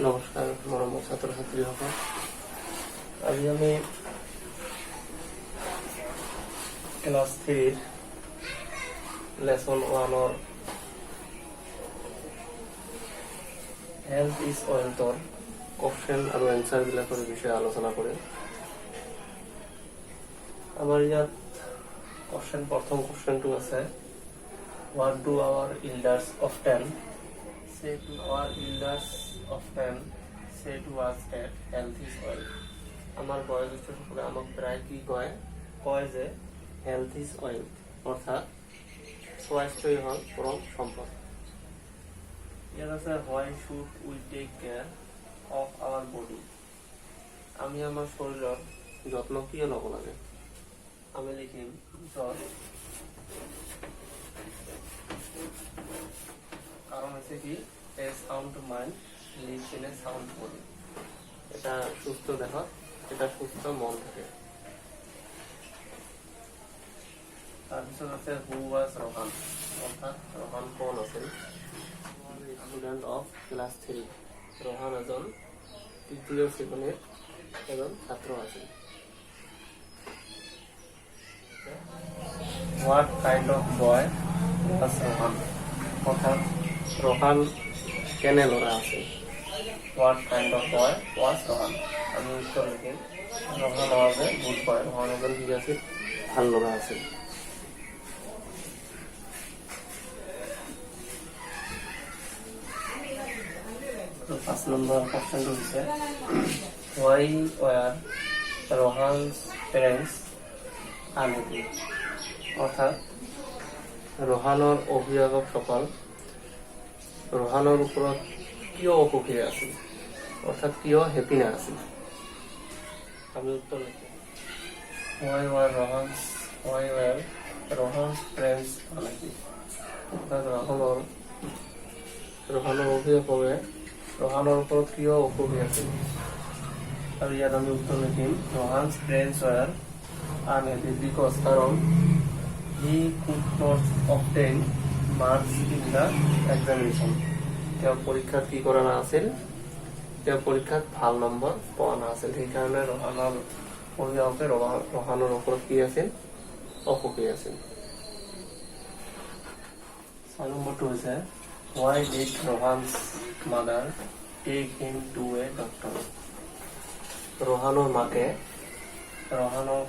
নমস্কাৰ মৰমৰ ছাত্ৰ ছাত্ৰীসকল, আজি আমি ক্লাছ 3 লেসন 1 হেল্থ ইজ ওয়েলথৰ কোৱেশ্চন আৰু এনসাৰ বিলাকৰ বিষয়ে আলোচনা কৰিম। আমাৰ ইয়াত প্ৰথম কোৱেশ্চনটো আছে, what do our elders often say to our elders often say to us that health is wealth? আমার বয়োজ্যেষ্ঠসকলে আমাক প্রায় কি কয় যে হেলথ ইজ ওয়েলথ, অর্থাৎ স্বাস্থ্যই হল পরম সম্পদ। ইয়াত আছে why should we take care of our body, আমি আমার শরীরের যত্ন কিয় লব লাগে। আমি লিখিম কারণ হচ্ছে কি a sound mind lives in a sound body, এটা সুস্থ দেহ, এটা সুস্থ মন থাকে। তাৰপিছত আছে হু ওয়াজ রোহান, অর্থাৎ রোহান কোন আছিল। স্টুডেন্ট অফ ক্লাস 3, রোহান এজন তৃতীয় শ্রেণীর এজন ছাত্র আছিল। হোয়াট কাইন্ড অফ বয় ওয়াজ রোহান, অর্থাৎ রোহান কেনে লড়া আছে। হোয়াট কাইন্ড অফ বয় ওয়াজ রোহান, আমি উত্তর লিখিম রোহান হবে গুড বয়, রোহান এজন কি আছিল, ভাল লড়া আছিল। 5 নম্বৰ কোৱেশ্চনটো হৈছে, why were Rohan's parents unhappy? অৰ্থাৎ ৰোহানৰ অভিভাৱকসকল ৰোহানৰ ওপৰত কিয় অসুখী আছিল, অৰ্থাৎ কিয় হ্যাপি না আছিল। আমি উত্তৰ লিখিম why were Rohan's parents unhappy? অৰ্থাৎ ৰোহানৰ অভিভাৱকে ৰোহানৰ ওপৰত কিয় অসুখী আছিল। আৰু ইয়াত আমি উত্তৰ লিখিম Rohan's parents were unhappy because কাৰণ he could not obtain marks in the examination, তেওঁ পৰীক্ষাত কি কৰা নাছিল, তেওঁ পৰীক্ষাত ভাল নম্বৰ পোৱা নাছিল, সেইকাৰণে ৰোহানৰ অভিভাৱকে ৰোহানৰ ওপৰত কি আছিল, অসুখী আছিল। 6 নম্বৰটো হৈছে, why did Rohan's mother take him to a doctor? ৰোহানৰ মাকে ৰোহানক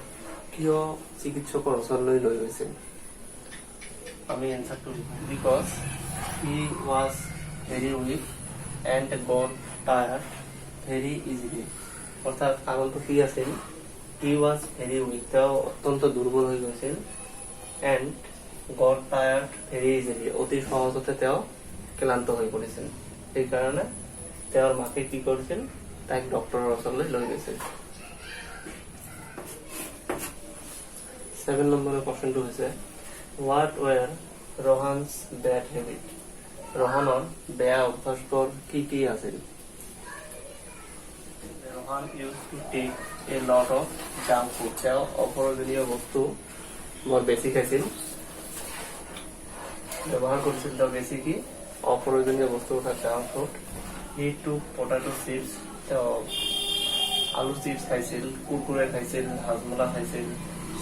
কিয় চিকিৎসকৰ ওচৰলৈ লৈ গৈছিল। আমি এনসাৰটো লিখিম because he was very weak and got tired very easily, অৰ্থাৎ কাৰণটো কি আছিল, হি ওয়াজ ভেৰি উইক, তেওঁ অত্যন্ত দুৰ্বল হৈ গৈছিল, and got tired very easily, অতি সহজতে তেওঁ ক্লান্ত হৈ পৰিছিল, সেইকাৰণে তেওঁৰ মাকে কি কৰিছিল, তাইক ডক্টৰৰ ওচৰলৈ লৈ গৈছিল। 7 নম্বৰৰ কোৱেশ্চনটো হৈছে, হোৱাট ৱেৰ Rohan's bad habit? ৰোহানৰ বেয়া অভ্যাসবোৰ কি কি আছিল। Rohan used to take a lot of junk food, তেওঁ অপ্ৰয়োজনীয় বস্তু বৰ বেছি খাইছিল, ব্যৱহাৰ কৰিছিল তেওঁ বেছি কি অপ্ৰয়োজনীয় বস্তু অৰ্থাৎ জাংক ফুড। হি টুক পটেটো চিপছ, তেওঁ আলু চিপছ খাইছিল, কুৰকুৰে খাইছিল, হাজমোলা খাইছিল,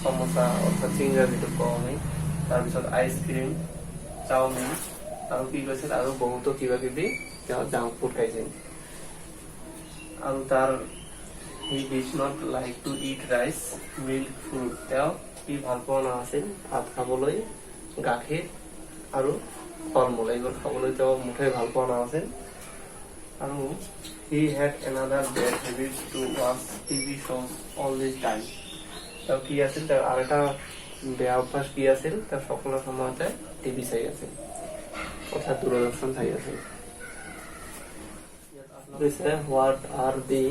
সমোসা অৰ্থাৎ চিংৰা যিটো কওঁ আমি, তাৰপিছত আইচক্ৰীম, চাওমিন আৰু কি কৈছিল আৰু বহুতো কিবা কিবি তেওঁ জাংক ফুড খাইছিল। আৰু তাৰ he did not like to it rice milk fruit, তেওঁ কি ভাল পোৱা নাছিল, ভাত খাবলৈ গাখীৰ আৰু ফল মূল এইবোৰ খাবলৈ তেওঁ মুঠেই ভাল পোৱা নাছিল। আৰু he had another bad habit to watch TV শ্ব'জ অল দি টাইম, তেওঁ কি আছিল, তেওঁ আৰু এটা বেয়া অভ্যাস কি আছিল, তেওঁ সকলো সময়তে টিভি চাই আছিল, অর্থাৎ দূরদর্শন চাই আছিল। What are the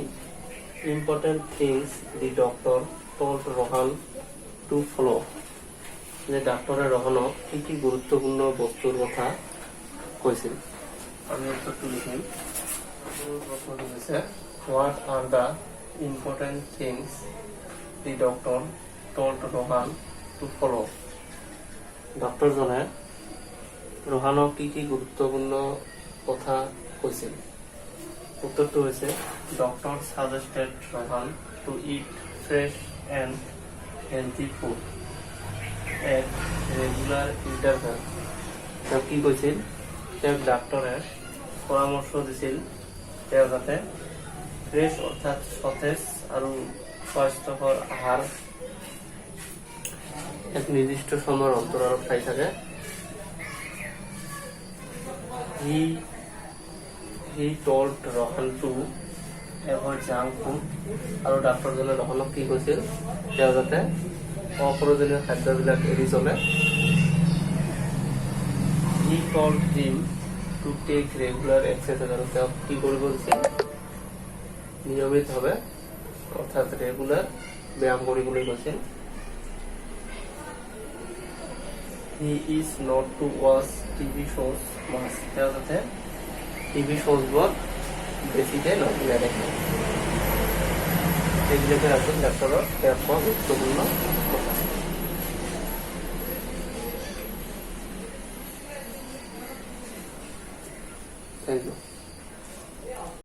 important things the doctor told Rohan to follow, যে ডাক্তরে রোহানক কি কি গুরুত্বপূর্ণ বস্তুৰ কথা কৈছিল। আমি উত্তৰটো লিখিম, প্ৰশ্নটো হৈছে what are the important things the doctor told Rohan to follow, ডক্টৰজনে ৰোহানক কি কি গুৰুত্বপূৰ্ণ কথা কৈছিল। উত্তরটা হয়েছে doctor suggested Rohan to eat fresh and healthy food at regular interval. তেওঁ কি কৈছিল, তেওঁক ডাক্তৰে পৰামৰ্শ দিছিল তেওঁ যাতে ফ্ৰেছ অৰ্থাৎ সতেজ আৰু স্বাস্থ্যকৰ আহাৰ এক নিৰ্দিষ্ট সময়ৰ অন্তৰালত খাই থাকে। He told Rohan to avoid junk food আৰু ডাক্তৰজনে ৰহনক কি কৈছিল, তেওঁ যাতে অপ্ৰয়োজনীয় খাদ্যবিলাক এৰি চলে। He told him to take regular exercise আৰু তেওঁক কি কৰিব দিছিল, নিয়মিতভাৱে অৰ্থাৎ ৰেগুলাৰ ব্যায়াম কৰিবলৈ কৈছিল। He is not to watch TV shows much, তেওঁ যাতে টিভি শোজবোৰ বেছিকে নেদেখে। এইবিলাকে আছিল ডাক্তৰৰ তেওঁ কোৱা গুৰুত্বপূৰ্ণ কথা। Thank U.